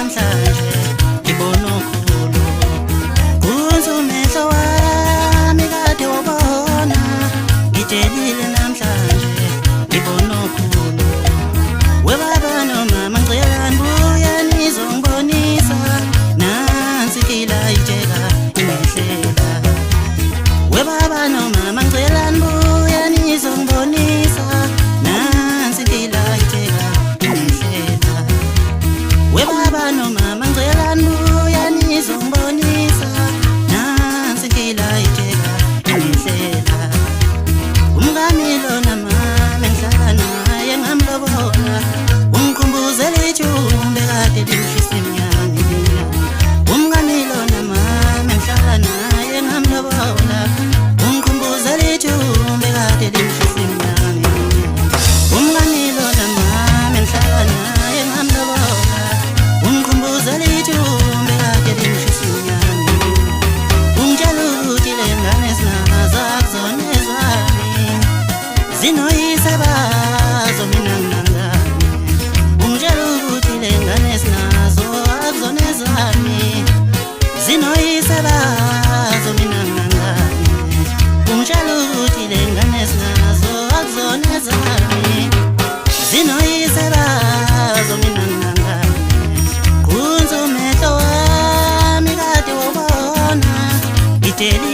namhlanje ngibona ukhulu kunze umehlo wami kade wabona ngitshelile namhlanje ngibona ukhulu webaba nomama ngicela nibuye nizongibonisa nansi kila itsheka imehlela webaba nomama ngicela nibuye nizongibonisa nansi kila itsheka imehlela webaba nomama ngicela nibuye nizongibonisa nansi kila itsheka imehlela umngani lona mama ngihlala naye ngamlobola ungikhumbuzela ijumbe kade limshisa emnyangeni umngani lona mama ngihlala naye ngamlobola ungikhumbuzela ijumbe kade limshisa emnyangeni umngani lona mama ngihlala naye ngamlobola ungikhumbuzela ijumbe kade limshisa emnyangeni ungitshela ukuthi le ngane sinazo akuzona ezami zinoyise bazo mina nginangani ungitshela ukuthi le ngane sinazo akuzona ezami zinoyise bazo mina nginangani ungitshela ukuthi le ngane sinazo akuzona ezami zinoyise bazo mina nginangani kunze umehlo wami kade wabona ngitshela